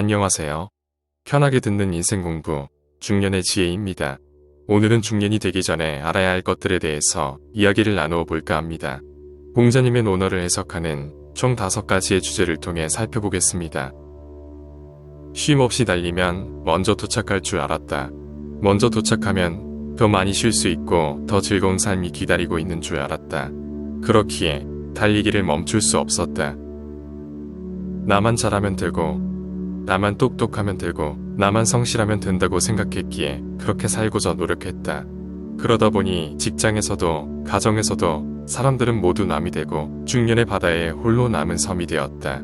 안녕하세요. 편하게 듣는 인생 공부, 중년의 지혜입니다. 오늘은 중년이 되기 전에 알아야 할 것들에 대해서 이야기를 나누어 볼까 합니다. 공자님의 논어를 해석하는 총 5가지의 주제를 통해 살펴보겠습니다. 쉼 없이 달리면 먼저 도착할 줄 알았다. 먼저 도착하면 더 많이 쉴 수 있고 더 즐거운 삶이 기다리고 있는 줄 알았다. 그렇기에 달리기를 멈출 수 없었다. 나만 잘하면 되고 나만 똑똑하면 되고 나만 성실하면 된다고 생각했기에 그렇게 살고자 노력했다. 그러다 보니 직장에서도 가정에서도 사람들은 모두 남이 되고 중년의 바다에 홀로 남은 섬이 되었다.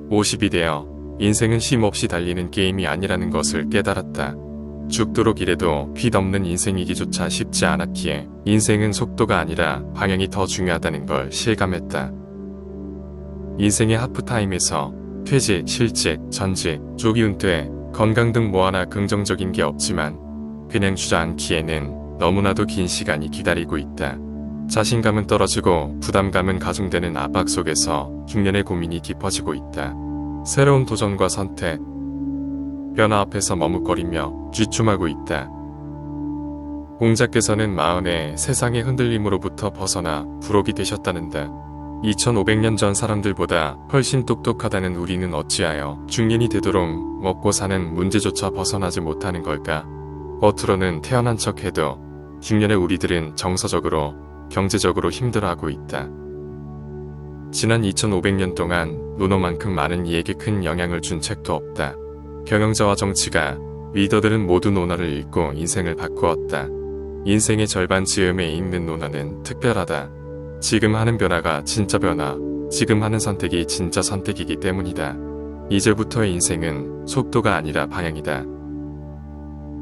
50이 되어 인생은 쉼 없이 달리는 게임이 아니라는 것을 깨달았다. 죽도록 일해도 빚없는 인생이기조차 쉽지 않았기에 인생은 속도가 아니라 방향이 더 중요하다는 걸 실감했다. 인생의 하프타임에서 퇴직, 실직, 전직, 조기 은퇴, 건강 등 뭐 하나 긍정적인 게 없지만 그냥 주저앉기에는 너무나도 긴 시간이 기다리고 있다. 자신감은 떨어지고 부담감은 가중되는 압박 속에서 중년의 고민이 깊어지고 있다. 새로운 도전과 선택, 변화 앞에서 머뭇거리며 주춤하고 있다. 공자께서는 40에 세상의 흔들림으로부터 벗어나 부록이 되셨다는데 2500년 전 사람들보다 훨씬 똑똑하다는 우리는 어찌하여 중년이 되도록 먹고 사는 문제조차 벗어나지 못하는 걸까? 겉으로는 태어난 척해도 중년의 우리들은 정서적으로, 경제적으로 힘들어하고 있다. 지난 2500년 동안 논어만큼 많은 이에게 큰 영향을 준 책도 없다. 경영자와 정치가, 리더들은 모두 논어를 읽고 인생을 바꾸었다. 인생의 절반 즈음에 읽는 논어는 특별하다. 지금 하는 변화가 진짜 변화, 지금 하는 선택이 진짜 선택이기 때문이다. 이제부터의 인생은 속도가 아니라 방향이다.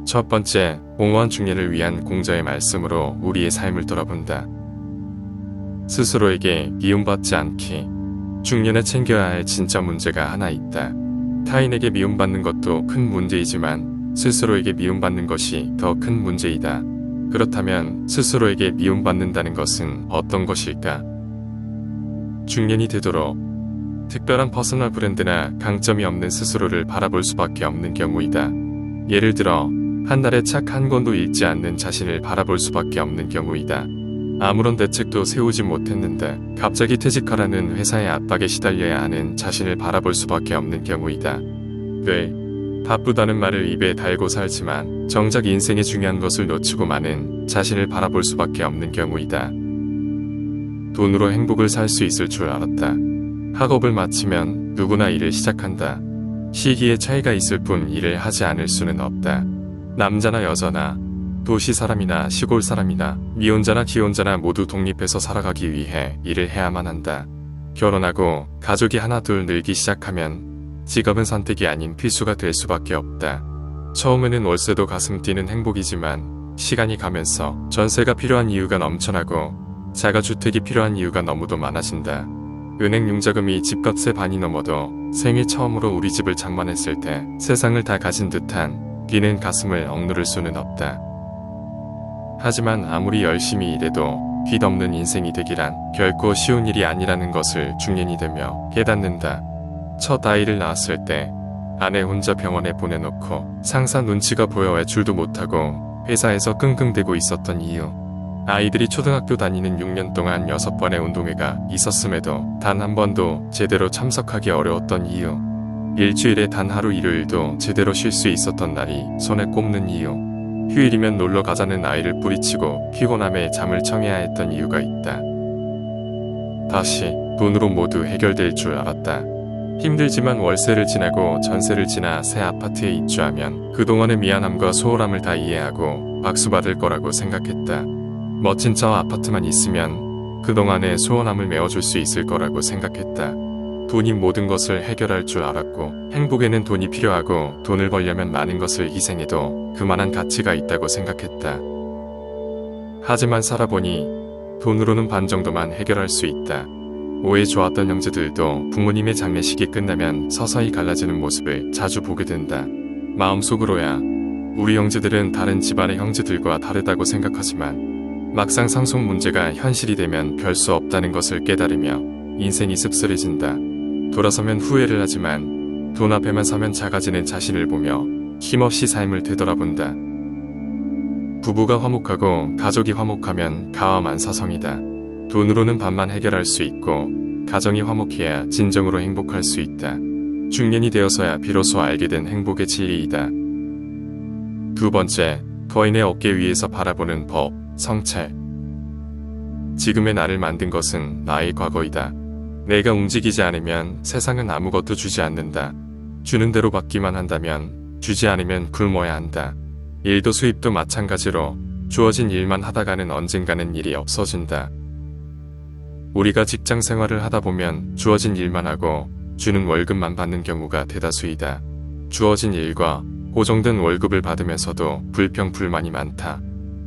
첫 번째, 공허한 중년을 위한 공자의 말씀으로 우리의 삶을 돌아본다. 스스로에게 미움받지 않기. 중년에 챙겨야 할 진짜 문제가 하나 있다. 타인에게 미움받는 것도 큰 문제이지만 스스로에게 미움받는 것이 더 큰 문제이다. 그렇다면 스스로에게 미움받는다는 것은 어떤 것일까? 중년이 되도록 특별한 퍼스널 브랜드나 강점이 없는 스스로를 바라볼 수밖에 없는 경우이다. 예를 들어 한 달에 책 한 권도 읽지 않는 자신을 바라볼 수밖에 없는 경우이다. 아무런 대책도 세우지 못했는데 갑자기 퇴직하라는 회사의 압박에 시달려야 하는 자신을 바라볼 수밖에 없는 경우이다. 늘 바쁘다는 말을 입에 달고 살지만 정작 인생의 중요한 것을 놓치고 마는 자신을 바라볼 수밖에 없는 경우이다. 돈으로 행복을 살 수 있을 줄 알았다. 학업을 마치면 누구나 일을 시작한다. 시기의 차이가 있을 뿐 일을 하지 않을 수는 없다. 남자나 여자나 도시 사람이나 시골 사람이나 미혼자나 기혼자나 모두 독립해서 살아가기 위해 일을 해야만 한다. 결혼하고 가족이 하나 둘 늘기 시작하면 직업은 선택이 아닌 필수가 될 수밖에 없다. 처음에는 월세도 가슴 뛰는 행복이지만 시간이 가면서 전세가 필요한 이유가 넘쳐나고 자가주택이 필요한 이유가 너무도 많아진다. 은행 융자금이 집값의 반이 넘어도 생일 처음으로 우리 집을 장만했을 때 세상을 다 가진 듯한 비는 가슴을 억누를 수는 없다. 하지만 아무리 열심히 일해도 빚 없는 인생이 되기란 결코 쉬운 일이 아니라는 것을 중년이 되며 깨닫는다. 첫 아이를 낳았을 때 아내 혼자 병원에 보내놓고 상사 눈치가 보여 외출도 못하고 회사에서 끙끙대고 있었던 이유. 아이들이 초등학교 다니는 6년 동안 6번의 운동회가 있었음에도 단 한 번도 제대로 참석하기 어려웠던 이유. 일주일에 단 하루 일요일도 제대로 쉴 수 있었던 날이 손에 꼽는 이유. 휴일이면 놀러 가자는 아이를 뿌리치고 피곤함에 잠을 청해야 했던 이유가 있다. 다시 돈으로 모두 해결될 줄 알았다. 힘들지만 월세를 지내고 전세를 지나 새 아파트에 입주하면 그동안의 미안함과 소홀함을 다 이해하고 박수받을 거라고 생각했다. 멋진 차 아파트만 있으면 그동안의 소원함을 메워줄 수 있을 거라고 생각했다. 돈이 모든 것을 해결할 줄 알았고 행복에는 돈이 필요하고 돈을 벌려면 많은 것을 희생해도 그만한 가치가 있다고 생각했다. 하지만 살아보니 돈으로는 반 정도만 해결할 수 있다. 오해 좋았던 형제들도 부모님의 장례식이 끝나면 서서히 갈라지는 모습을 자주 보게 된다. 마음속으로야 우리 형제들은 다른 집안의 형제들과 다르다고 생각하지만 막상 상속 문제가 현실이 되면 별 수 없다는 것을 깨달으며 인생이 씁쓸해진다. 돌아서면 후회를 하지만 돈 앞에만 서면 작아지는 자신을 보며 힘없이 삶을 되돌아본다. 부부가 화목하고 가족이 화목하면 가와만사성이다. 돈으로는 반만 해결할 수 있고 가정이 화목해야 진정으로 행복할 수 있다. 중년이 되어서야 비로소 알게 된 행복의 진리이다. 두 번째, 거인의 어깨 위에서 바라보는 법, 성찰. 지금의 나를 만든 것은 나의 과거이다. 내가 움직이지 않으면 세상은 아무것도 주지 않는다. 주는 대로 받기만 한다면 주지 않으면 굶어야 한다. 일도 수입도 마찬가지로 주어진 일만 하다가는 언젠가는 일이 없어진다. 우리가 직장 생활을 하다 보면 주어진 일만 하고 주는 월급만 받는 경우가 대다수이다. 주어진 일과 고정된 월급을 받으면서도 불평불만이 많다.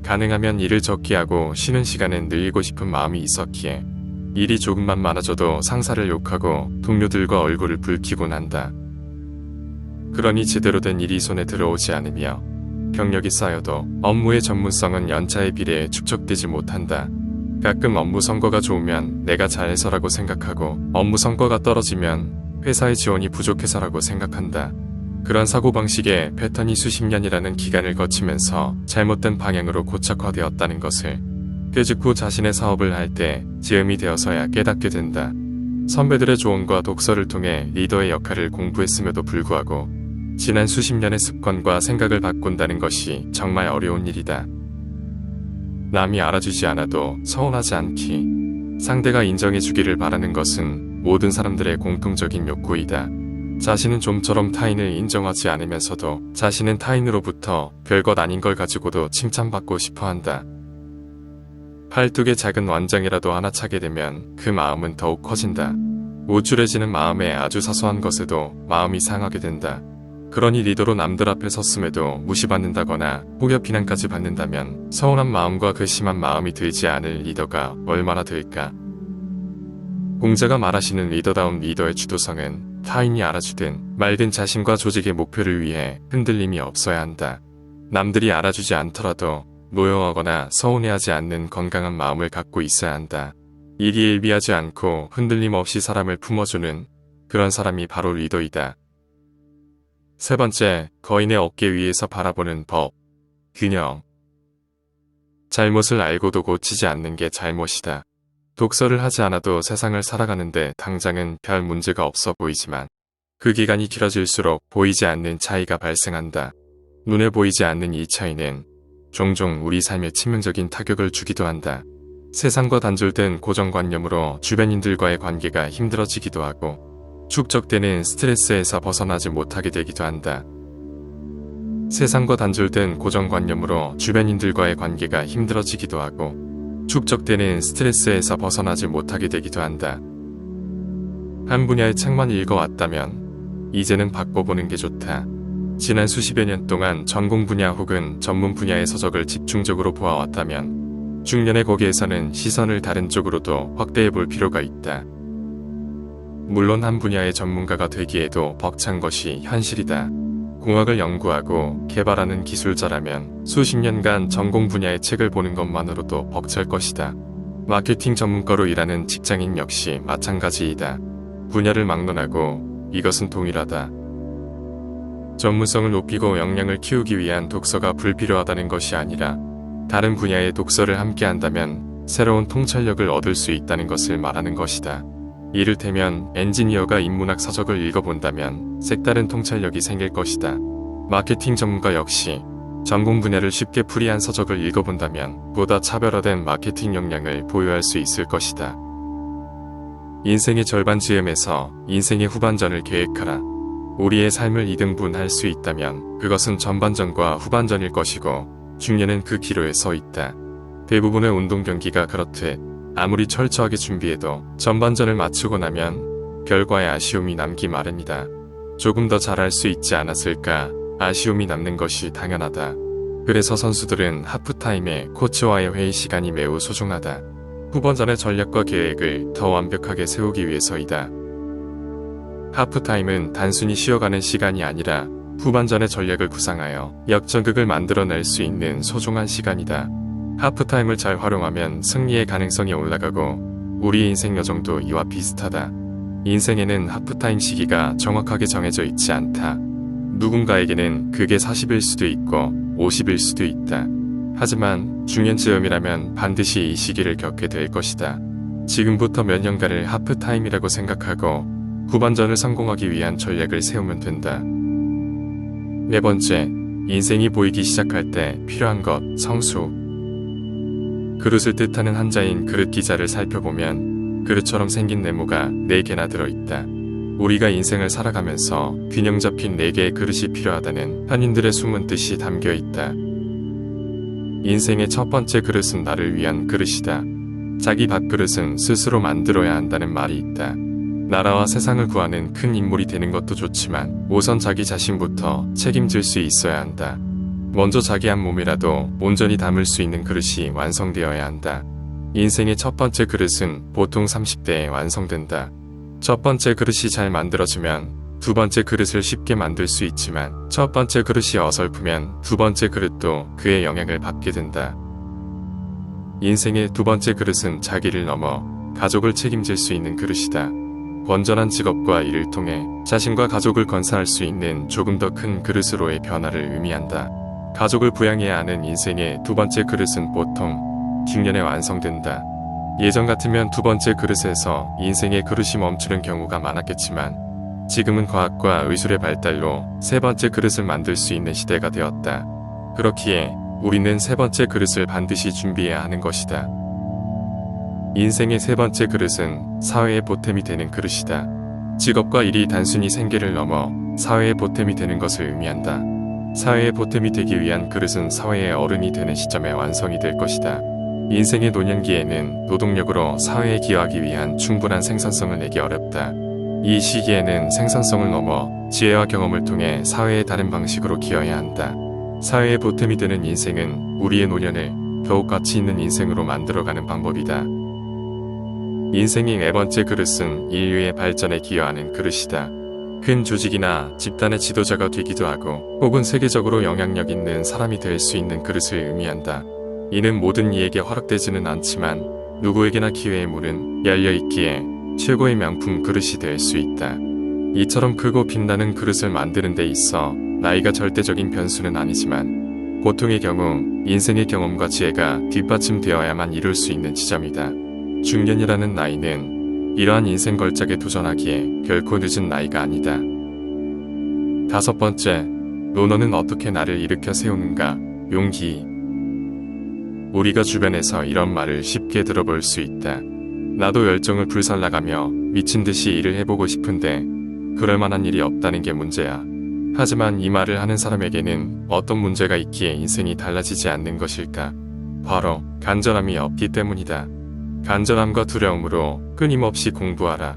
가능하면 일을 적게 하고 쉬는 시간엔 늘리고 싶은 마음이 있었기에 일이 조금만 많아져도 상사를 욕하고 동료들과 얼굴을 붉히곤 한다. 그러니 제대로 된 일이 손에 들어오지 않으며 경력이 쌓여도 업무의 전문성은 연차에 비례해 축적되지 못한다. 가끔 업무 성과가 좋으면 내가 잘해서라고 생각하고 업무 성과가 떨어지면 회사의 지원이 부족해서라고 생각한다. 그런 사고방식의 패턴이 수십 년이라는 기간을 거치면서 잘못된 방향으로 고착화되었다는 것을 퇴직 후 자신의 사업을 할 때 즈음이 되어서야 깨닫게 된다. 선배들의 조언과 독서를 통해 리더의 역할을 공부했음에도 불구하고 지난 수십 년의 습관과 생각을 바꾼다는 것이 정말 어려운 일이다. 남이 알아주지 않아도 서운하지 않기. 상대가 인정해주기를 바라는 것은 모든 사람들의 공통적인 욕구이다. 자신은 좀처럼 타인을 인정하지 않으면서도 자신은 타인으로부터 별것 아닌 걸 가지고도 칭찬받고 싶어한다. 팔뚝에 작은 완장이라도 하나 차게 되면 그 마음은 더욱 커진다. 우쭐해지는 마음에 아주 사소한 것에도 마음이 상하게 된다. 그러니 리더로 남들 앞에 섰음에도 무시받는다거나 혹여 비난까지 받는다면 서운한 마음과 그 심한 마음이 들지 않을 리더가 얼마나 될까. 공자가 말하시는 리더다운 리더의 주도성은 타인이 알아주든 말든 자신과 조직의 목표를 위해 흔들림이 없어야 한다. 남들이 알아주지 않더라도 노여워하거나 서운해하지 않는 건강한 마음을 갖고 있어야 한다. 일희일비하지 않고 흔들림 없이 사람을 품어주는 그런 사람이 바로 리더이다. 세 번째, 거인의 어깨 위에서 바라보는 법, 균형. 잘못을 알고도 고치지 않는 게 잘못이다. 독서를 하지 않아도 세상을 살아가는데 당장은 별 문제가 없어 보이지만 그 기간이 길어질수록 보이지 않는 차이가 발생한다. 눈에 보이지 않는 이 차이는 종종 우리 삶에 치명적인 타격을 주기도 한다. 세상과 단절된 고정관념으로 주변인들과의 관계가 힘들어지기도 하고 축적되는 스트레스에서 벗어나지 못하게 되기도 한다. 세상과 단절된 고정관념으로 주변인들과의 관계가 힘들어지기도 하고 축적되는 스트레스에서 벗어나지 못하게 되기도 한다. 한 분야의 책만 읽어왔다면 이제는 바꿔보는 게 좋다. 지난 수십여 년 동안 전공 분야 혹은 전문 분야의 서적을 집중적으로 보아왔다면 중년의 거기에서는 시선을 다른 쪽으로도 확대해 볼 필요가 있다. 물론 한 분야의 전문가가 되기에도 벅찬 것이 현실이다. 공학을 연구하고 개발하는 기술자라면 수십 년간 전공 분야의 책을 보는 것만으로도 벅찰 것이다. 마케팅 전문가로 일하는 직장인 역시 마찬가지이다. 분야를 막론하고 이것은 동일하다. 전문성을 높이고 역량을 키우기 위한 독서가 불필요하다는 것이 아니라 다른 분야의 독서를 함께 한다면 새로운 통찰력을 얻을 수 있다는 것을 말하는 것이다. 이를테면 엔지니어가 인문학 서적을 읽어본다면 색다른 통찰력이 생길 것이다. 마케팅 전문가 역시 전공 분야를 쉽게 풀이한 서적을 읽어본다면 보다 차별화된 마케팅 역량을 보유할 수 있을 것이다. 인생의 절반 즈음에서 인생의 후반전을 계획하라. 우리의 삶을 2등분할 수 있다면 그것은 전반전과 후반전일 것이고 중년은 그 기로에 서 있다. 대부분의 운동 경기가 그렇듯 아무리 철저하게 준비해도 전반전을 마치고 나면 결과에 아쉬움이 남기 마련이다. 조금 더 잘할 수 있지 않았을까 아쉬움이 남는 것이 당연하다. 그래서 선수들은 하프타임에 코치와의 회의 시간이 매우 소중하다. 후반전의 전략과 계획을 더 완벽하게 세우기 위해서이다. 하프타임은 단순히 쉬어가는 시간이 아니라 후반전의 전략을 구상하여 역전극을 만들어낼 수 있는 소중한 시간이다. 하프타임을 잘 활용하면 승리의 가능성이 올라가고 우리 인생 여정도 이와 비슷하다. 인생에는 하프타임 시기가 정확하게 정해져 있지 않다. 누군가에게는 그게 40일 수도 있고 50일 수도 있다. 하지만 중년쯤이라면 반드시 이 시기를 겪게 될 것이다. 지금부터 몇 년간을 하프타임이라고 생각하고 후반전을 성공하기 위한 전략을 세우면 된다. 네 번째, 인생이 보이기 시작할 때 필요한 것, 성수. 그릇을 뜻하는 한자인 그릇 기자를 살펴보면 그릇처럼 생긴 네모가 4개나 들어있다. 우리가 인생을 살아가면서 균형 잡힌 4개의 그릇이 필요하다는 현인들의 숨은 뜻이 담겨 있다. 인생의 첫 번째 그릇은 나를 위한 그릇이다. 자기 밥그릇은 스스로 만들어야 한다는 말이 있다. 나라와 세상을 구하는 큰 인물이 되는 것도 좋지만 우선 자기 자신부터 책임질 수 있어야 한다. 먼저 자기 한 몸이라도 온전히 담을 수 있는 그릇이 완성되어야 한다. 인생의 첫 번째 그릇은 보통 30대에 완성된다. 첫 번째 그릇이 잘 만들어지면 두 번째 그릇을 쉽게 만들 수 있지만 첫 번째 그릇이 어설프면 두 번째 그릇도 그의 영향을 받게 된다. 인생의 두 번째 그릇은 자기를 넘어 가족을 책임질 수 있는 그릇이다. 건전한 직업과 일을 통해 자신과 가족을 건사할 수 있는 조금 더 큰 그릇으로의 변화를 의미한다. 가족을 부양해야 하는 인생의 두 번째 그릇은 보통 중년에 완성된다. 예전 같으면 두 번째 그릇에서 인생의 그릇이 멈추는 경우가 많았겠지만 지금은 과학과 의술의 발달로 세 번째 그릇을 만들 수 있는 시대가 되었다. 그렇기에 우리는 세 번째 그릇을 반드시 준비해야 하는 것이다. 인생의 세 번째 그릇은 사회의 보탬이 되는 그릇이다. 직업과 일이 단순히 생계를 넘어 사회의 보탬이 되는 것을 의미한다. 사회의 보탬이 되기 위한 그릇은 사회의 어른이 되는 시점에 완성이 될 것이다. 인생의 노년기에는 노동력으로 사회에 기여하기 위한 충분한 생산성을 내기 어렵다. 이 시기에는 생산성을 넘어 지혜와 경험을 통해 사회에 다른 방식으로 기여해야 한다. 사회의 보탬이 되는 인생은 우리의 노년을 더욱 가치 있는 인생으로 만들어가는 방법이다. 인생의 네 번째 그릇은 인류의 발전에 기여하는 그릇이다. 큰 조직이나 집단의 지도자가 되기도 하고 혹은 세계적으로 영향력 있는 사람이 될 수 있는 그릇을 의미한다. 이는 모든 이에게 허락되지는 않지만 누구에게나 기회의 문은 열려있기에 최고의 명품 그릇이 될 수 있다. 이처럼 크고 빛나는 그릇을 만드는 데 있어 나이가 절대적인 변수는 아니지만 보통의 경우 인생의 경험과 지혜가 뒷받침되어야만 이룰 수 있는 지점이다. 중년이라는 나이는 이러한 인생 걸작에 도전하기에 결코 늦은 나이가 아니다. 다섯 번째, 논어는 어떻게 나를 일으켜 세우는가? 용기. 우리가 주변에서 이런 말을 쉽게 들어볼 수 있다. 나도 열정을 불살라가며 미친 듯이 일을 해보고 싶은데 그럴 만한 일이 없다는 게 문제야. 하지만 이 말을 하는 사람에게는 어떤 문제가 있기에 인생이 달라지지 않는 것일까? 바로 간절함이 없기 때문이다. 간절함과 두려움으로 끊임없이 공부하라.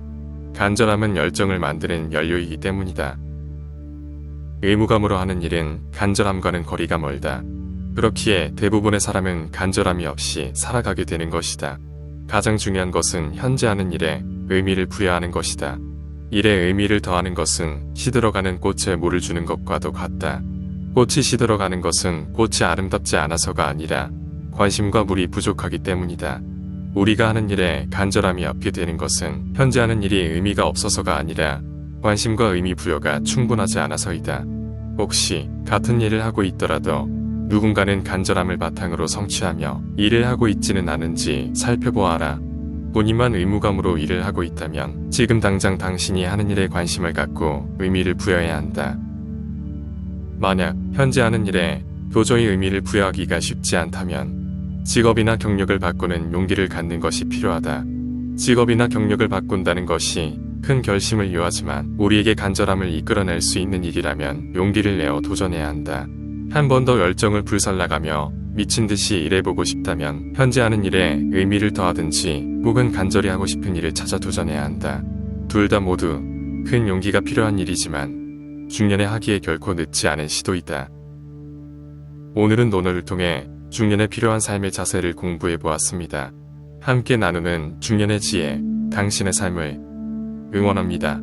간절함은 열정을 만드는 연료이기 때문이다. 의무감으로 하는 일은 간절함과는 거리가 멀다. 그렇기에 대부분의 사람은 간절함이 없이 살아가게 되는 것이다. 가장 중요한 것은 현재 하는 일에 의미를 부여하는 것이다. 일에 의미를 더하는 것은 시들어가는 꽃에 물을 주는 것과도 같다. 꽃이 시들어가는 것은 꽃이 아름답지 않아서가 아니라 관심과 물이 부족하기 때문이다. 우리가 하는 일에 간절함이 없게 되는 것은 현재 하는 일이 의미가 없어서가 아니라 관심과 의미 부여가 충분하지 않아서이다. 혹시 같은 일을 하고 있더라도 누군가는 간절함을 바탕으로 성취하며 일을 하고 있지는 않은지 살펴보아라. 본인만 의무감으로 일을 하고 있다면 지금 당장 당신이 하는 일에 관심을 갖고 의미를 부여해야 한다. 만약 현재 하는 일에 도저히 의미를 부여하기가 쉽지 않다면 직업이나 경력을 바꾸는 용기를 갖는 것이 필요하다. 직업이나 경력을 바꾼다는 것이 큰 결심을 요하지만 우리에게 간절함을 이끌어낼 수 있는 일이라면 용기를 내어 도전해야 한다. 한 번 더 열정을 불살라가며 미친 듯이 일해보고 싶다면 현재 하는 일에 의미를 더하든지 혹은 간절히 하고 싶은 일을 찾아 도전해야 한다. 둘 다 모두 큰 용기가 필요한 일이지만 중년에 하기에 결코 늦지 않은 시도이다. 오늘은 논어를 통해 중년에 필요한 삶의 자세를 공부해 보았습니다. 함께 나누는 중년의 지혜, 당신의 삶을 응원합니다.